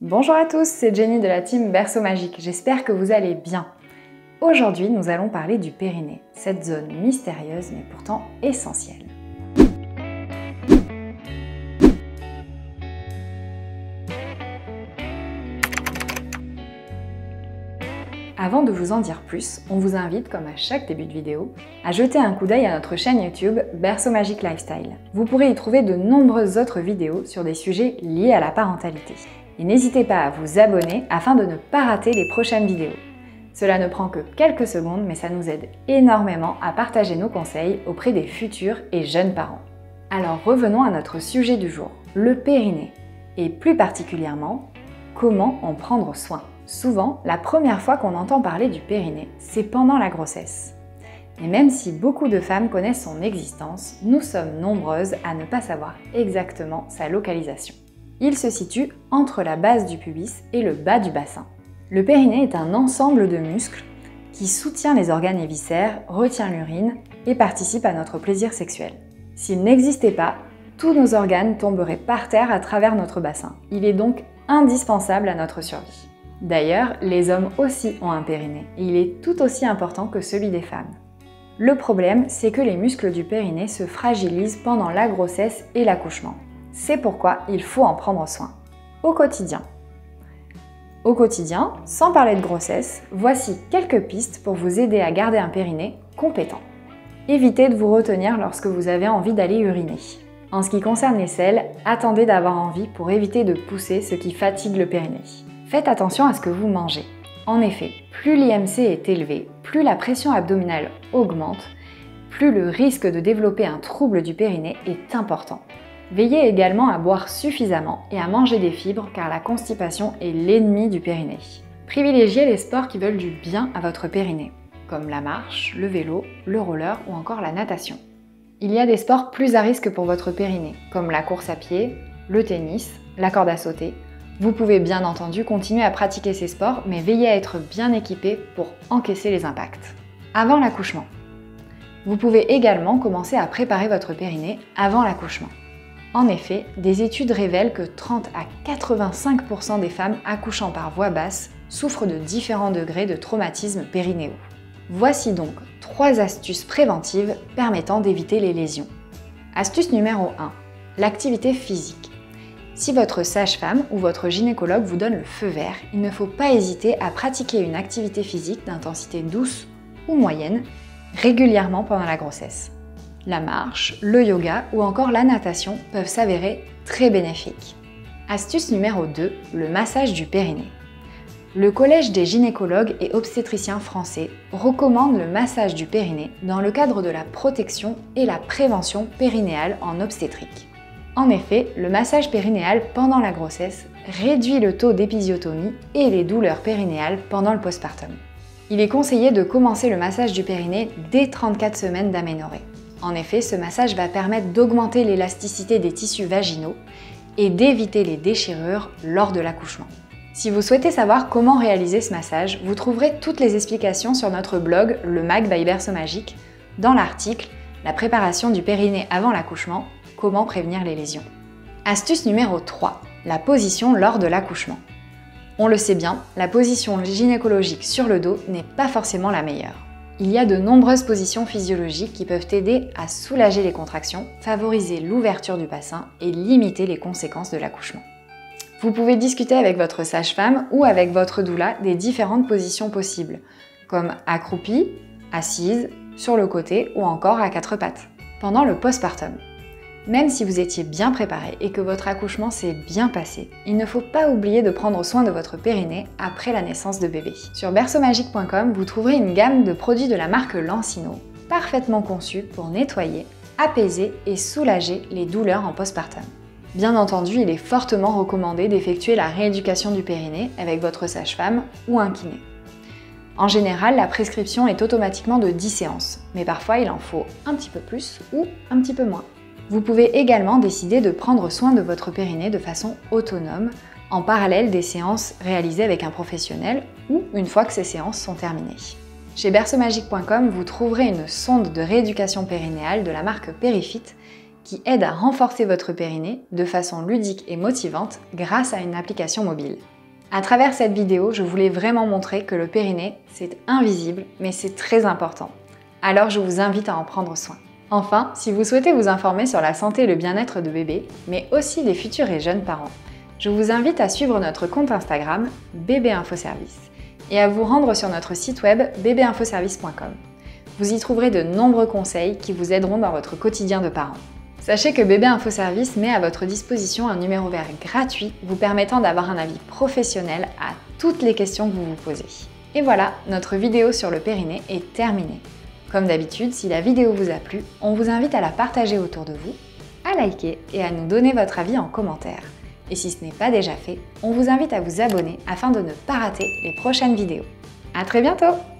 Bonjour à tous, c'est Jenny de la team Berceau Magique, j'espère que vous allez bien. Aujourd'hui, nous allons parler du périnée, cette zone mystérieuse mais pourtant essentielle. Avant de vous en dire plus, on vous invite, comme à chaque début de vidéo, à jeter un coup d'œil à notre chaîne YouTube Berceau Magique Lifestyle. Vous pourrez y trouver de nombreuses autres vidéos sur des sujets liés à la parentalité. Et n'hésitez pas à vous abonner afin de ne pas rater les prochaines vidéos. Cela ne prend que quelques secondes, mais ça nous aide énormément à partager nos conseils auprès des futurs et jeunes parents. Alors revenons à notre sujet du jour, le périnée, et plus particulièrement, comment en prendre soin. Souvent, la première fois qu'on entend parler du périnée, c'est pendant la grossesse. Et même si beaucoup de femmes connaissent son existence, nous sommes nombreuses à ne pas savoir exactement sa localisation. Il se situe entre la base du pubis et le bas du bassin. Le périnée est un ensemble de muscles qui soutient les organes et viscères, retient l'urine et participe à notre plaisir sexuel. S'il n'existait pas, tous nos organes tomberaient par terre à travers notre bassin. Il est donc indispensable à notre survie. D'ailleurs, les hommes aussi ont un périnée et il est tout aussi important que celui des femmes. Le problème, c'est que les muscles du périnée se fragilisent pendant la grossesse et l'accouchement. C'est pourquoi il faut en prendre soin. Au quotidien, sans parler de grossesse, voici quelques pistes pour vous aider à garder un périnée compétent. Évitez de vous retenir lorsque vous avez envie d'aller uriner. En ce qui concerne les selles, attendez d'avoir envie pour éviter de pousser ce qui fatigue le périnée. Faites attention à ce que vous mangez. En effet, plus l'IMC est élevé, plus la pression abdominale augmente, plus le risque de développer un trouble du périnée est important. Veillez également à boire suffisamment et à manger des fibres car la constipation est l'ennemi du périnée. Privilégiez les sports qui veulent du bien à votre périnée, comme la marche, le vélo, le roller ou encore la natation. Il y a des sports plus à risque pour votre périnée, comme la course à pied, le tennis, la corde à sauter. Vous pouvez bien entendu continuer à pratiquer ces sports, mais veillez à être bien équipé pour encaisser les impacts. Avant l'accouchement. Vous pouvez également commencer à préparer votre périnée avant l'accouchement. En effet, des études révèlent que 30 à 85% des femmes accouchant par voie basse souffrent de différents degrés de traumatisme périnéaux. Voici donc 3 astuces préventives permettant d'éviter les lésions. Astuce numéro 1. L'activité physique. Si votre sage-femme ou votre gynécologue vous donne le feu vert, il ne faut pas hésiter à pratiquer une activité physique d'intensité douce ou moyenne régulièrement pendant la grossesse. La marche, le yoga ou encore la natation peuvent s'avérer très bénéfiques. Astuce numéro 2, le massage du périnée. Le Collège des gynécologues et obstétriciens français recommande le massage du périnée dans le cadre de la protection et la prévention périnéale en obstétrique. En effet, le massage périnéal pendant la grossesse réduit le taux d'épisiotomie et les douleurs périnéales pendant le postpartum. Il est conseillé de commencer le massage du périnée dès 34 semaines d'aménorrhée. En effet, ce massage va permettre d'augmenter l'élasticité des tissus vaginaux et d'éviter les déchirures lors de l'accouchement. Si vous souhaitez savoir comment réaliser ce massage, vous trouverez toutes les explications sur notre blog Le Mag by Berceau Magique dans l'article « La préparation du périnée avant l'accouchement, comment prévenir les lésions ». Astuce numéro 3, la position lors de l'accouchement. On le sait bien, la position gynécologique sur le dos n'est pas forcément la meilleure. Il y a de nombreuses positions physiologiques qui peuvent aider à soulager les contractions, favoriser l'ouverture du bassin et limiter les conséquences de l'accouchement. Vous pouvez discuter avec votre sage-femme ou avec votre doula des différentes positions possibles, comme accroupie, assise, sur le côté ou encore à 4 pattes. Pendant le postpartum, même si vous étiez bien préparé et que votre accouchement s'est bien passé, il ne faut pas oublier de prendre soin de votre périnée après la naissance de bébé. Sur berceaumagique.com, vous trouverez une gamme de produits de la marque Lancino, parfaitement conçus pour nettoyer, apaiser et soulager les douleurs en postpartum. Bien entendu, il est fortement recommandé d'effectuer la rééducation du périnée avec votre sage-femme ou un kiné. En général, la prescription est automatiquement de 10 séances, mais parfois il en faut un petit peu plus ou un petit peu moins. Vous pouvez également décider de prendre soin de votre périnée de façon autonome, en parallèle des séances réalisées avec un professionnel ou une fois que ces séances sont terminées. Chez berceaumagique.com, vous trouverez une sonde de rééducation périnéale de la marque Perifit qui aide à renforcer votre périnée de façon ludique et motivante grâce à une application mobile. À travers cette vidéo, je voulais vraiment montrer que le périnée, c'est invisible, mais c'est très important. Alors je vous invite à en prendre soin. Enfin, si vous souhaitez vous informer sur la santé et le bien-être de bébé, mais aussi des futurs et jeunes parents, je vous invite à suivre notre compte Instagram Bébé Info Service et à vous rendre sur notre site web bbinfoservice.com. Vous y trouverez de nombreux conseils qui vous aideront dans votre quotidien de parent. Sachez que Bébé Info Service met à votre disposition un numéro vert gratuit vous permettant d'avoir un avis professionnel à toutes les questions que vous vous posez. Et voilà, notre vidéo sur le périnée est terminée. Comme d'habitude, si la vidéo vous a plu, on vous invite à la partager autour de vous, à liker et à nous donner votre avis en commentaire. Et si ce n'est pas déjà fait, on vous invite à vous abonner afin de ne pas rater les prochaines vidéos. À très bientôt!